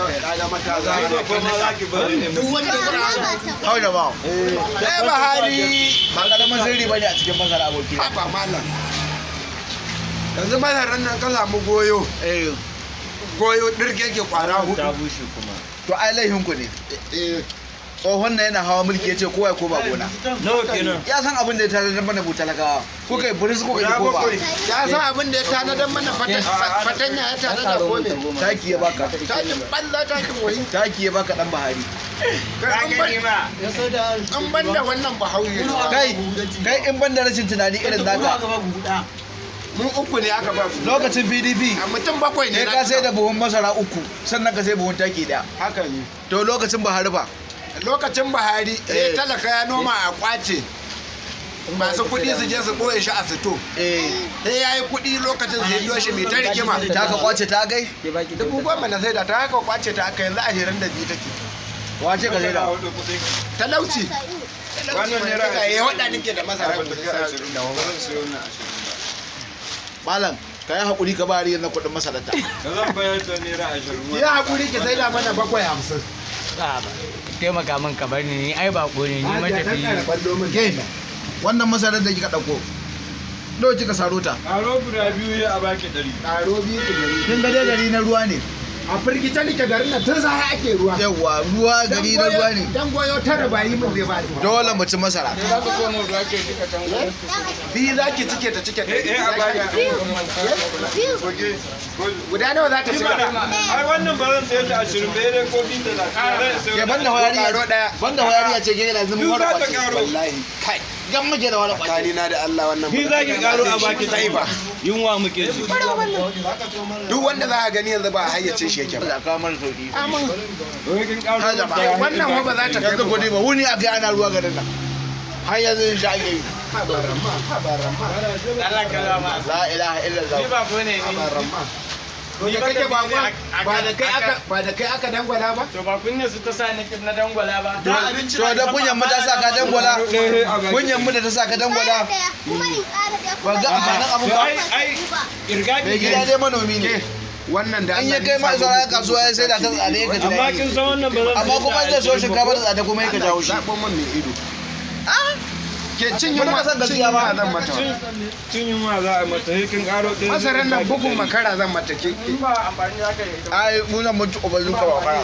kaga mataza duk wanda Hau da ba. Buhari Ba karamin sirri bane a cikin masara aboki. haba malam yanzu masarar nan ka samu goyo dirge ke kwara hudu To ai laifin ku ne. Tsohon nan yana hawa mulki yace kowa ya koma gona. nawa kenan Ya san abin da ya tare da mana butalakawa. Kuka yi buris kuka yi kofa. ya san abin da ya tanadar mana fatanya ya tanadar kome Taki ya baka. takin banza takin wani Taki ya baka dan Buhari. an ban da wannan bahaushe Kai in ban da rashin tunani irin naka. mun uku ne aka ba mu Lokacin PDP a mutum bakwai ne ne ka sai da buhun masara 3 sannan ka sai buhun taki daya. haka ne To lokacin Buhari fa. lokacin Buhari talaka ya noma a kwace masu kuɗi su je su ɓoye shi a sito sai ya yi kuɗi lokacin sai biyo shi mai ta rigima Ta ka kwace ta gai? 10,000 na sai da ta haka kwace ta aka yanzu 22 take Wace ka sai da? talauci Wannan naira ya waɗa nake da masara Malam, ka yi haƙuri ka bari yana kuɗin masarauta. da zan bayar da naira 20 ya haƙuri ki sai da mana 750 taimaka min ka bar ni ai ba ne ni matafi Ke, wannan masarar da kika ɗauko. Nawa kika saro ta? karo guda biyu ya a baki 100 ƙaro biyu ki gari Kin ga dai gari na ruwa ne. a firgice nake garin nan tun sai ake ruwa Yawwa, ruwa gari na ruwa ne. dan goyo tara bayi mun zai ba Dole mu ci masara. biyu za ki cike ta cike a baki guda nawa za ta cika ai wannan ba zan sayar da 20 bai dai kofi da za Ya banda hoyari Karo ɗaya. Banda hoyari ya ce ke yana zama Duk wani za ta kwace. karo. wallahi kai Gan muke da wani kwace. tsakani na da Allah wannan Ki za ki karo a baki sai ba yunwa muke ji duk wanda za a gani yanzu ba a hayyace shi yake ba Da ka mana sauki. wai kin karo Haja ba. wannan ma ba za ta kai Yanzu ba gode ba wuni a ga ana ruwa garin nan. Har yanzu in sha ake yi. habarama Allah ka zama La ilaha illallah. ni ba ko ne ni habarama to Ni da ba kake ba da- ba da kai aka dangwala ba to ba kunya su ta sa ni na dangwala ba To da kunyan mu ta sa ka dangwala. Kunyan mu da ta sa ka dangwala. Ba ga amfanin abun ba. ai irga Mai gida dai manomi ne. wannan da An ya kai ma sauran kasuwa ya sai da ta tsade ka ji amma kin daɗi. san wannan ba zan Amma kuma zai so shinkafa da tsada kuma ya ka jawo shi. zaɓon man mai ido ke cin Muna yunwa son gaskiya ba. zan mata cin yunwa za a mata sai kin karo ɗaya masarar nan bugun makara zan mata ke in ba amfani za ka yi ita Ai mu nan mun ci ubazin ka ba fara.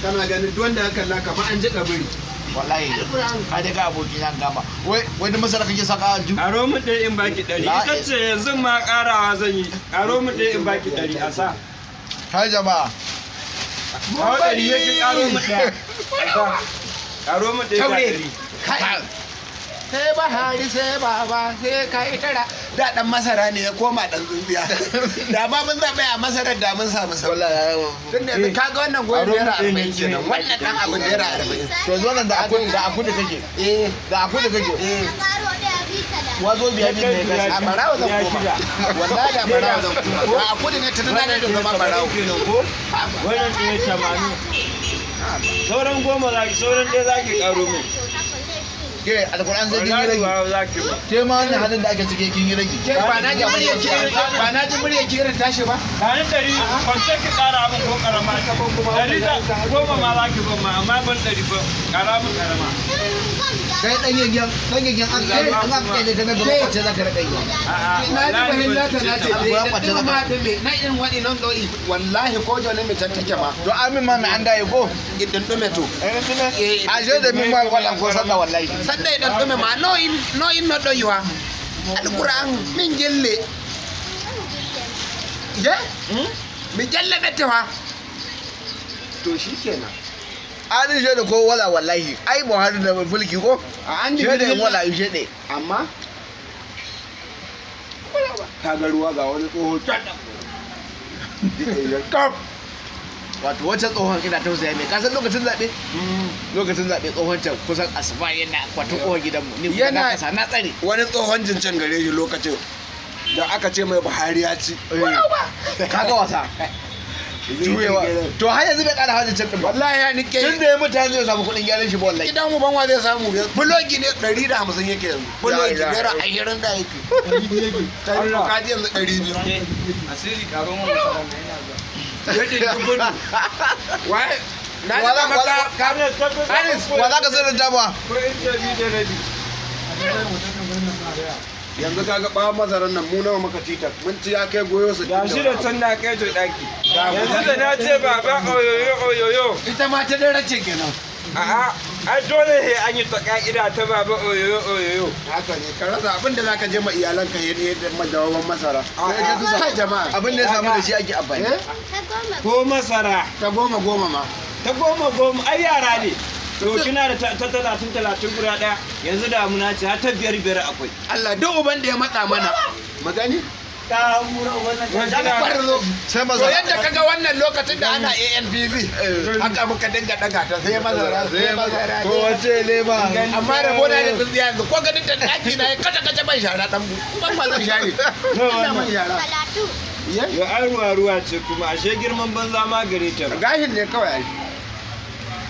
kana ganin duk wanda aka kalla kamar an ji kabiri Wallahi. Ka dai ga aboki nan gama. Wai da masara kake saka alju. karo mu ɗaya in baki 100 ita ce yanzu ma karawa zan yi karo mu ɗaya in baki 100 a sa Hai jama'a. kawo 100 yake karo mu ɗaya a sa karo mu ɗaya ga 100 kai sai Buhari sai baba sai kai tara da dan masara ne ya koma dan tsuntsiya da ma mun zaɓe a masarar da mun samu sauki Wallahi. tun da yanzu kaga wannan goyon naira 40 kenan wannan dan abin naira 40 To zo nan da akun da kake. Da akun da kake. Wazo biya bin ne a ka. barawo zan koma wallahi da barawo zan koma a kudi ne tun da da zama barawo wannan ɗaya 80 sauran goma za ki sauran ɗaya za ki karo mu Ke alquran sai kin yi wallahi rage. ba za ki ba Ke ma wannan halin da ake cike kin yi rage. ke ba na ji murya ki ba na ji murya ki irin tashi ba Kani 100 kwance ki kara abin ko karama ɗari da goma ma za ki ba ma amma ban 100 ba kara mu karama Kai dan yagen an kai da kana gaba kwace zaka raka yi. na ji bahilla ta na ce Alquran kwace da ma zaka. da me na irin wadi nan doi wallahi ko da ne mai tantake ma To amin ma mai an dai ko. idan dume to A je da min ma wallan ko sallah wallahi. sanda idan dume ma no in no doi wa alquran min gelle je mi gelle bette wa to shikenan An je da ko wala wallahi. Ai Buhari da mulki ko. a an Je da wala je ne. amma ka ga ruwa ga wani tsoho can kaf Wato wacce tsohon ina tausaya mai kasan lokacin zaɓe? Lokacin zaɓe tsohon can kusan asuba yana kwatun ƙofar gidanmu. Ni kuma na kasa na tsare. wani tsohon jincin gare shi lokacin da aka ce mai Buhari ya ci Kaga wasa. Juyewa. To har yanzu bai ƙara hajjin can ɗin ba. wallahi ya nike Tun da ya mutane zai samu kuɗin gyaran shi ba wallahi. gidan mu banwa zai samu bulogi ne 150 yake yanzu bulogi naira 20 da yake ta yi kaji yanzu 200 asiri karo mu masaran da yana zuwa ya dinki gudu wai na Wala- ji maka wala- Haris wa za ka sayar da ba ko inda bi da rabi yanzu kaga ɓawon masarar nan mu nawa muka ci ta mun ci ya kai goyo su ga shi da can na kai to daki yanzu da na ce baba oyoyo oyoyo ita ma ta dare ce kenan a'a ai dole he an yi ta ka'ida ta baba oyoyo oyoyo haka ne ka rasa abin da zaka je ma iyalanka yadda madawawan masara kai jama'a abin da ya samu da shi ake amfani eh ko masara ta goma ma ta goma ai yara ne to kina da ta 30 guda daya yanzu damuna ce har ta 5 akwai Allah duk uban da ya matsa mana magani sai to masara yadda kaga wannan lokacin da ana ANPV haka muka dinga daga ta sai masara sai masara ko wace lema amma rabo na da tsintsiya yanzu ko ganin ta daki na ya kace ban shara dan ban ma zan share ina man shara ya ai ruwa ce kuma ashe girman banza ma gare ta ba gashin ne kawai ai